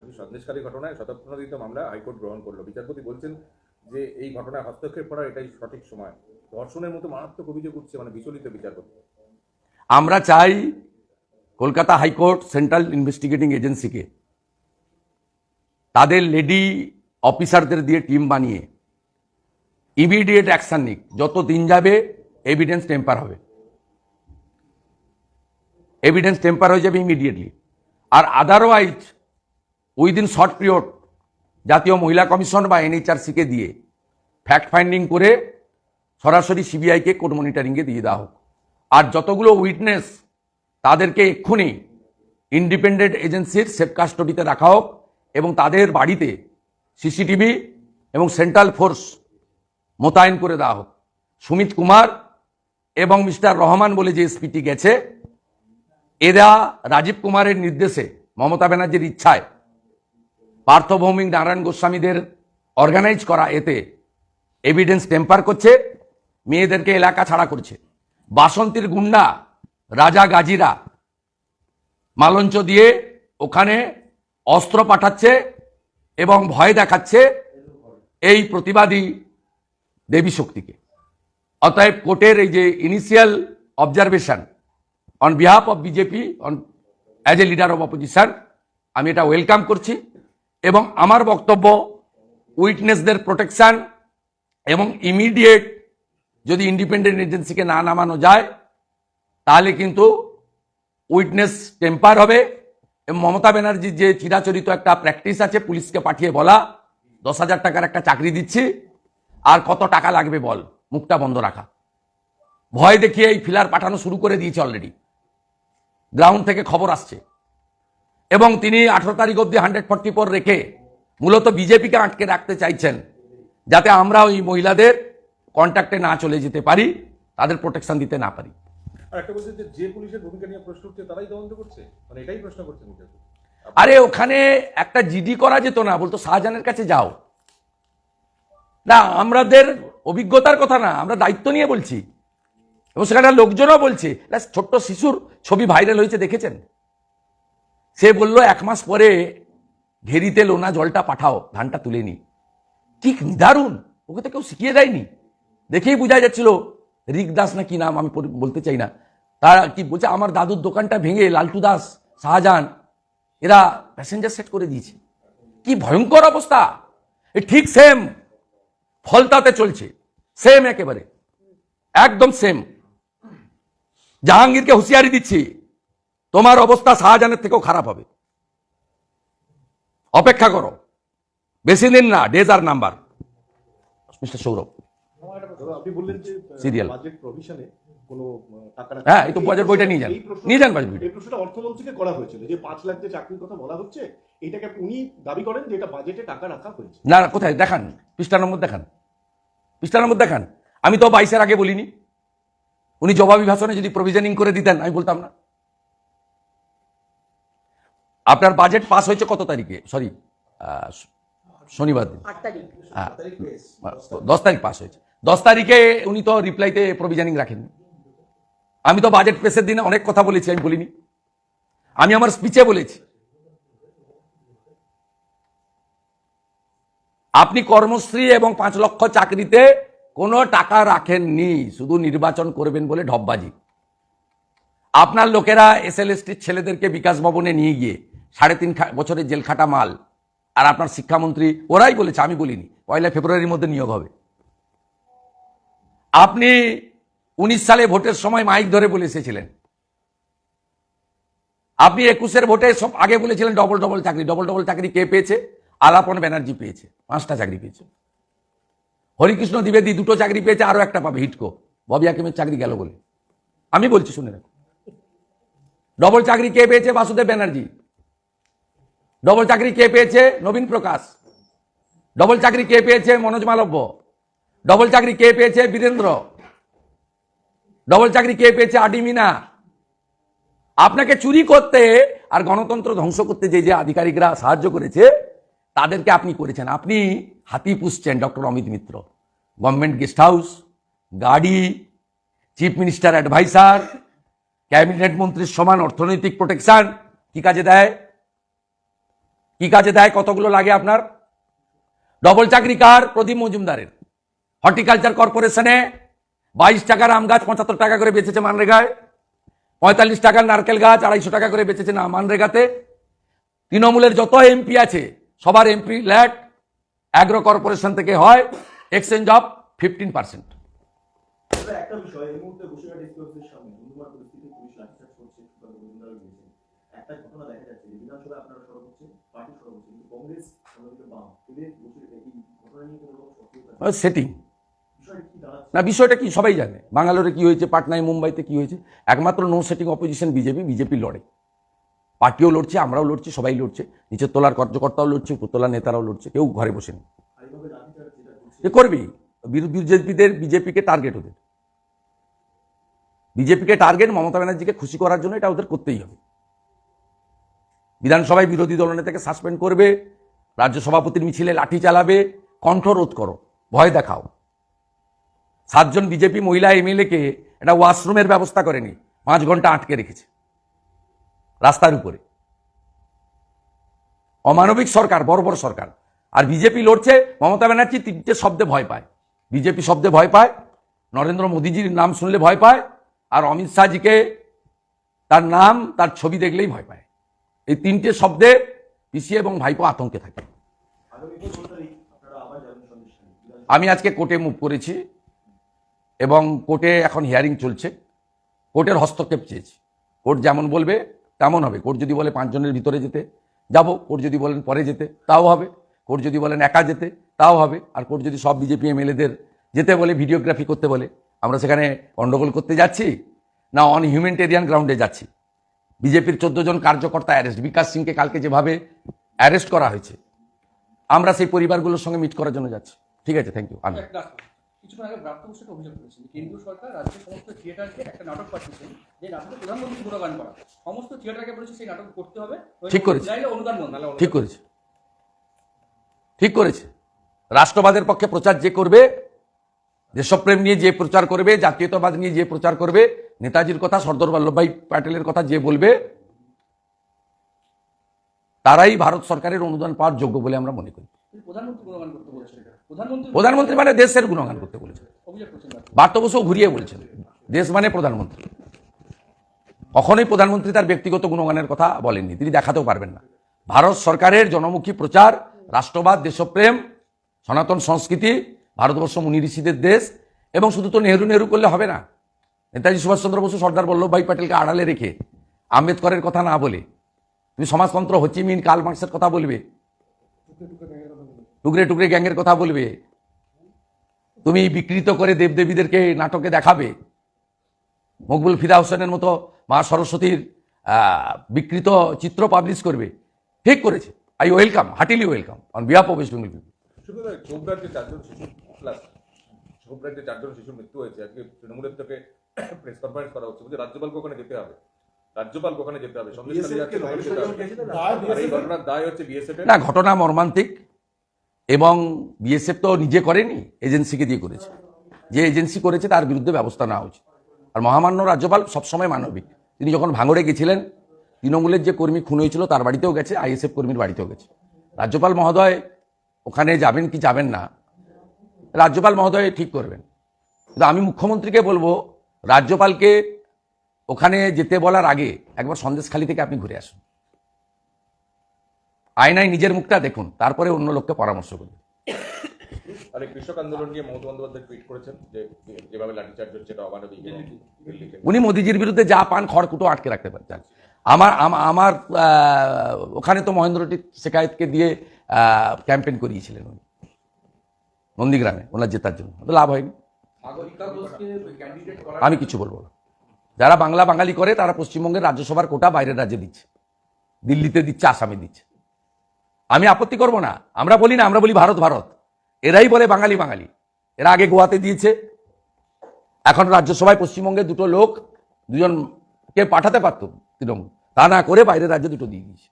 সন্দেশখালী ঘটনায় শতপ্রণোদিত মামলা হাইকোর্ট গ্রহণ করলো। বিচারপতি বলছেন যে এই ঘটনায় হস্তক্ষেপ করার এটাই সঠিক সময়। ধর্ষণের মতো মারাত্মক অভিযোগ উঠছে, বিচলিত বিচারপতি। আমরা চাই কলকাতা হাইকোর্ট সেন্ট্রাল ইনভেস্টিগেটিং এজেন্সিকে তাদের লেডি অফিসারদের দিয়ে টিম বানিয়ে ইমিডিয়েট অ্যাকশন নিক। যত দিন যাবে এভিডেন্স টেম্পার হবে, এভিডেন্স টেম্পার হয়ে যাবে ইমিডিয়েটলি। আর আদারওয়াইজ উইদিন শর্ট পিরিয়ড জাতীয় মহিলা কমিশন বা এনএইচআরসিকে দিয়ে ফ্যাক্ট ফাইন্ডিং করে সরাসরি সিবিআইকে কোর্ট মনিটরিংয়ে দিয়ে দেওয়া হোক। আর যতগুলো উইটনেস তাদেরকে এক্ষুনি ইন্ডিপেন্ডেন্ট এজেন্সির সেফ কাস্টডিতে রাখা হোক এবং তাদের বাড়িতে সিসিটিভি এবং সেন্ট্রাল ফোর্স মোতায়েন করে দেওয়া হোক। সুমিত কুমার এবং মিস্টার রহমান বলে যে এসপিটি গেছে, এরা রাজীব কুমারের নির্দেশে, মমতা ব্যানার্জির ইচ্ছায় পার্থ ভৌমিক, নারায়ণ গোস্বামীদের অর্গানাইজ করা এতে এভিডেন্স টেম্পার করছে, মেয়েদেরকে এলাকা ছাড়া করছে। বাসন্তীর গুন্ডা রাজা গাজীরা মালঞ্চ দিয়ে ওখানে অস্ত্র পাঠাচ্ছে এবং ভয় দেখাচ্ছে এই প্রতিবাদী দেবী শক্তিকে। অতএব কোর্টের এই যে initial observation on behalf of BJP on as a leader of opposition, আমি এটা ওয়েলকাম করছি। এবং আমার বক্তব্য, উইটনেসদের প্রোটেকশন এবং ইমিডিয়েট যদি ইন্ডিপেন্ডেন্ট এজেন্সিকে না নামানো যায় তাহলে কিন্তু উইটনেস টেম্পার হবে। এবং মমতা ব্যানার্জির যে চিরাচরিত একটা প্র্যাকটিস আছে, পুলিশকে পাঠিয়ে বলা 10,000 টাকার একটা চাকরি দিচ্ছি আর কত টাকা লাগবে বল, মুখটা বন্ধ রাখা। ভয় দেখিয়ে এই ফিলার পাঠানো শুরু করে দিয়েছে অলরেডি, গ্রাউন্ড থেকে খবর আসছে। এবং তিনি 18 তারিখ অব্দি 144 রেখে মূলত বিজেপিকে আটকে রাখতে চাইছেন, যাতে আমরা ওই মহিলাদের কন্ট্যাক্টে না চলে যেতে পারি, তাদের প্রোটেকশন দিতে না পারি। আর একটা বলছে যে পুলিশের ভূমিকা নিয়ে প্রশ্ন উঠছে তারাই তদন্ত করছে, এটাই প্রশ্ন করছেন। আরে ওখানে একটা জিডি করা যেত না, বলতো শাহজাহানের কাছে যাও না। আমাদের অভিজ্ঞতার কথা না, আমরা দায়িত্ব নিয়ে বলছি। এবং সেখানে লোকজনও বলছে, ছোট্ট শিশুর ছবি ভাইরাল হয়েছে দেখেছেন, সে বলল 1 মাস পরে ঘেরিতে লোনা জলটা পাঠাও, ধানটা তুলে নি। ঠিক দারুণ, ওকে তো কেউ শিখিয়ে দেয়নি। দেখেই বোঝা যাচ্ছিল, রিক দাস না কি নাম, আমি বলতে চাই না, তারা কি বলছে, আমার দাদুর দোকানটা ভেঙে লালটু দাস, শাহজাহান এরা প্যাসেঞ্জার সেট করে দিয়েছে। কি ভয়ঙ্কর অবস্থা! ঠিক সেম ফলতাতে চলছে, সেম, একেবারে একদম সেম। জাহাঙ্গীরকে হুঁশিয়ারি দিচ্ছি, তোমার অবস্থা শাহজাহানের থেকেও খারাপ হবে, অপেক্ষা করো, বেশি দিন না, ডেজ আর নাম্বার। মিস্টার সৌরভ, আপনি বললেন যে সিরিয়াল বাজেট প্রভিশনে কোনো টাকা, হ্যাঁ, এই তো বাজেট বইটা নিয়ে যান, নিয়ে যান বাজেট বইটা। এই প্রশ্নটা অর্থমন্ত্রীকে করা হয়েছিল যে 5 লাখ যে চাকরির কথা বলা হচ্ছে, এটাকে উনি দাবি করেন যে এটা বাজেটে টাকা রাখা হয়েছে। না, কোথায় দেখান, পৃষ্ঠা নম্বর দেখান, পৃষ্ঠা নম্বর দেখান। আমি তো 22-এর আগে বলিনি। উনি জবাবি ভাষণে যদি প্রভিশনিং করে দিতেন আমি বলতাম না। আপনার বাজেট পাস হয়েছে কত তারিখে? সরি, শনিবার দিন, 10 তারিখ পাস হয়েছে। 10 তারিখে উনি তো রিপ্লাইতে প্রভিশনিং রাখেননি। আমি তো বাজেট পেশের দিনে অনেক কথা বলেছি, আমি বলিনি? আমি আমার স্পিচে বলেছি। আপনি কর্মশ্রী এবং 5 লক্ষ চাকরিতে কোনো টাকা রাখেননি, শুধু নির্বাচন করবেন বলে ঢপবাজি। আপনার লোকেরা এসএলএসটির ছেলেদেরকে বিকাশ ভবনে নিয়ে গিয়ে 3.5 বছরের জেল খাটা মাল। আর আপনার শিক্ষামন্ত্রী, ওরাই বলেছে, আমি বলিনি, 1 ফেব্রুয়ারির মধ্যে নিয়োগ হবে। আপনি 19 সালে ভোটের সময় মাইক ধরে বলে এসেছিলেন। আপনি 21-এর ভোটে সব আগে বলেছিলেন ডবল ডবল চাকরি। ডবল ডবল চাকরি কে পেয়েছে? আলাপন ব্যানার্জি পেয়েছে, 5টা চাকরি পেয়েছে। হরিকৃষ্ণ দ্বিবেদী 2টো চাকরি পেয়েছে, আরো একটা পাবে হিটকো। ববি হাকিমের চাকরি গেল বলে আমি বলছি, শুনে রাখুন। ডবল চাকরি কে পেয়েছে? বাসুদেব ব্যানার্জি। ডবল চাকরি কে পেয়েছে? নবীন প্রকাশ। ডবল চাকরি কে পেয়েছে? মনোজ মালব্য। ডবল চাকরি কে পেয়েছে? বীরেন্দ্র। ডবল চাকরি কে পেয়েছে? আডি মিনা। আপনাকে চুরি করতে আর গণতন্ত্র ধ্বংস করতে যে যে আধিকারিকরা সাহায্য করেছে তাদেরকে আপনি করেছেন। আপনি হাতি পুষছেন, doctor Amit Mitra. Government guest house, গাড়ি, চিফ মিনিস্টার অ্যাডভাইসার, ক্যাবিনেট মন্ত্রীর সমান অর্থনৈতিক প্রোটেকশন কি কাজে দেয়? কি কাজে দেয়, কতগুলো লাগে আপনার? ডবল চাকরি কার? প্রদীপ মজুমদারের। হর্টিকালচার কর্পোরেশনে 22 টাকার আম গাছ 75 টাকা করে বেচেছে মানরেগায়, 45 টাকার নারকেল গাছ 250 টাকা করে বেচেছে না মানরেগাতে। তৃণমূলের যত এমপি আছে সবার এমপি ল্যাট অ্যাগ্রো কর্পোরেশন থেকে হয়, এক্সচেঞ্জ অফ 15%। একটা বিষয়, এই মুহূর্তে বসিরহাট এক্সপ্রেসের সামনে ধুমধুমার পরিস্থিতি, পুলিশ লাঠিচার্জ করছে, একটা ঘটনা দেখা যাচ্ছে যে বিধানসভায় আপনারা সরব হচ্ছে, পার্টি সরব হচ্ছে, কিন্তু কংগ্রেস অন্যদিকে বাম, এদের বসিরহাট এই ঘটনা নিয়ে কোনো রকম সক্রিয়তা সেটিং বিষয় কি দাঁড়াচ্ছে? না, বিষয়টা কি সবাই জানে। বাঙ্গালোরে কি হয়েছে, পাটনায়, মুম্বাইতে কি হয়েছে। একমাত্র নো সেটিং অপোজিশন বিজেপি লড়ে, পার্টিও লড়ছে, আমরাও লড়ছি, সবাই লড়ছে, নিচের তলার কার্যকর্তাও লড়ছে, উপরতলার নেতারাও লড়ছে, কেউ ঘরে বসে নেই। আর এইভাবে লাঠিচার্জ যেটা করছে, এ করবেই। বিজেপিকে টার্গেট, বিজেপিকে টার্গেট, মমতা ব্যানার্জিকে খুশি করার জন্য এটা ওদের করতেই হবে। বিধানসভায় বিরোধী দলনেতাকে সাসপেন্ড করবে, রাজ্য সভাপতির মিছিলে লাঠি চালাবে, কণ্ঠরোধ করো, ভয় দেখাও। 7 জন বিজেপি মহিলা এমএলএকে একটা ওয়াশরুমের ব্যবস্থা করেনি, 5 ঘন্টা আটকে রেখেছে রাস্তার উপরে। অমানবিক সরকার, বর্বর সরকার। আর বিজেপি লড়ছে, মমতা ব্যানার্জি 3টে শব্দে ভয় পায়। বিজেপি শব্দে ভয় পায়, নরেন্দ্র মোদীজির নাম শুনলে ভয় পায়, আর অমিত শাহজিকে তার নাম, তার ছবি দেখলেই ভয় পায়। এই 3টে শব্দে পিসি এবং ভাইপো আতঙ্কে থাকে। আগামী 15 তারিখ আপনারা আবার যাবেন সন্দেশখালী। আমি আজকে কোর্টে মুভ করেছি এবং কোর্টে এখন হিয়ারিং চলছে। কোর্টের হস্তক্ষেপ চেয়েছি। কোর্ট যেমন বলবে তেমন হবে। কোর্ট যদি বলে 5 জনের ভিতরে যেতে, যাব। কোর্ট যদি বলেন পরে যেতে, তাও হবে। কোর্ট যদি বলেন একা যেতে, তাও হবে। আর কোর্ট যদি সব বিজেপি এমএলএদের যেতে বলে, ভিডিওগ্রাফি করতে বলে, আমরা সেখানে গন্ডগোল করতে যাচ্ছি না অন হিউম্যানিটেরিয়ান গ্রাউন্ডে যাচ্ছি? বিজেপির 14 জন কার্যকর্তা অ্যারেস্ট, বিকাশ সিংকে কালকে যেভাবে অ্যারেস্ট করা হয়েছে, আমরা সেই পরিবারগুলোর সঙ্গে মিট করার জন্য যাচ্ছি। ঠিক আছে, থ্যাংক ইউ। আমি কিছুক্ষণ আগে ব্রাত্য বসুকে অভিযোগ করেছেন যে কেন্দ্রীয় সরকার রাজ্যের সমস্ত থিয়েটারকে একটা নাটক পাঠিয়েছেন, যে নাটকে প্রধানমন্ত্রী গুণগান করা, সমস্ত থিয়েটারকে বলেছে সেই নাটক করতে হবে, ঠিক করেছে। চাইলে অনুদান বন্ধ। ঠিক করেছে, ঠিক করেছে। রাষ্ট্রবাদের পক্ষে প্রচার যে করবে, দেশপ্রেম নিয়ে যে প্রচার করবে, জাতীয়তাবাদ নিয়ে যে প্রচার করবে, নেতাজির কথা, সর্দার বল্লভভাই প্যাটেলের কথা যে বলবে, তারাই ভারত সরকারের অনুদান পাওয়ার যোগ্য বলে আমরা মনে করি। প্রধানমন্ত্রী গুণগান করতে বলেছেন, প্রধানমন্ত্রী মানে দেশের গুণগান করতে বলেছেন। অভিযোগ করছেন বার্ত বসু ঘুরিয়ে বলছেন দেশ মানে প্রধানমন্ত্রী। কখনোই প্রধানমন্ত্রী তার ব্যক্তিগত গুণগানের কথা বলেননি, তিনি দেখাতেও পারবেন না। ভারত সরকারের জনমুখী প্রচার, রাষ্ট্রবাদ, দেশপ্রেম, সনাতন সংস্কৃতি, ভারতবর্ষ মুনি ঋষিদের দেশ। এবং শুধু তো নেহরু করলে হবে না। নেতাজি সুভাষচন্দ্র বসু, সর্দার বল্লভভাই প্যাটেলকে আড়ালে রেখে আম্বেদকরের কথা না বলে তুমি সমাজতন্ত্র, হোচিমিন, কার্ল মার্কসের কথা বলবে, টুকরে টুকরে গ্যাংয়ের কথা বলবে, তুমি বিকৃত করে দেবদেবীদেরকে নাটকে দেখাবে, মকবুল ফিদা হোসেনের মতো মা সরস্বতীর বিকৃত চিত্র পাবলিশ করবে। ঠিক করেছে। I welcome, heartily welcome on behalf of West Bengal people. শুধু ঝোপড়ার যে 4 জন শিশু প্লাস ঝোপড়ার যে 4 জন শিশুর মৃত্যু হয়েছে, আজকে তৃণমূলের থেকে প্রেস কনফারেন্স করা হচ্ছে, বলছে রাজ্যপালকে ওখানে যেতে হবে, রাজ্যপালকে ওখানে যেতে হবে, সন্দেশখালী যাচ্ছে, ওখানে যেতে হবে। আর এই ঘটনার দায় হচ্ছে বিএসএফ এর। না, ঘটনা মর্মান্তিক। এবং বিএসএফ তো নিজে করেনি, এজেন্সিকে দিয়ে করেছে। যে এজেন্সি করেছে তার বিরুদ্ধে ব্যবস্থা নেওয়া উচিত। আর মহামান্য রাজ্যপাল সবসময় মানবিক। তিনি যখন ভাঙড়ে গেছিলেন, তৃণমূলের যে কর্মী খুন হয়েছিল তার বাড়িতেও গেছে, আইএসএফ কর্মীর বাড়িতেও গেছে। রাজ্যপাল মহোদয় ওখানে যাবেন কি যাবেন না, রাজ্যপাল মহোদয় ঠিক করবেন। কিন্তু আমি মুখ্যমন্ত্রীকে বলবো, রাজ্যপালকে ওখানে যেতে বলার আগে একবার সন্দেশখালী থেকে আপনি ঘুরে আসুন, আয়নায় নিজের মুখটা দেখুন, তারপরে অন্য লোককে পরামর্শ করবেন। আর এই কৃষক আন্দোলন নিয়ে মমতা বন্দ্যোপাধ্যায় টুইট করেছেন যে যেভাবে লাঠিচার্জ হচ্ছে এটা অমানবিক। দিল্লিতে উনি মোদিজির বিরুদ্ধে যা পান খড়কুটো আটকে রাখতে পারছেন। আমার ওখানে তো মহেন্দ্রটি শেখায়েতকে দিয়ে ক্যাম্পেইন করিয়েছিলেন উনি নন্দীগ্রামে ওনার জেতার জন্য, লাভ হয়নি। আমি কিছু বলবো না। যারা বাংলা বাঙালি করে তারা পশ্চিমবঙ্গের রাজ্যসভার কোটা বাইরের রাজ্যে দিচ্ছে, দিল্লিতে দিচ্ছে, আসামে দিচ্ছে। আমি আপত্তি করব না। আমরা বলি না, আমরা বলি ভারত ভারত। এরাই বলে বাঙালি বাঙালি। এরা আগে গোয়াতে দিয়েছে, এখন রাজ্যসভায় পশ্চিমবঙ্গে 2 লোক 2জনকে পাঠাতে পারত তৃণমূল, তা না করে বাইরের রাজ্যে 2 দিয়ে দিয়েছে।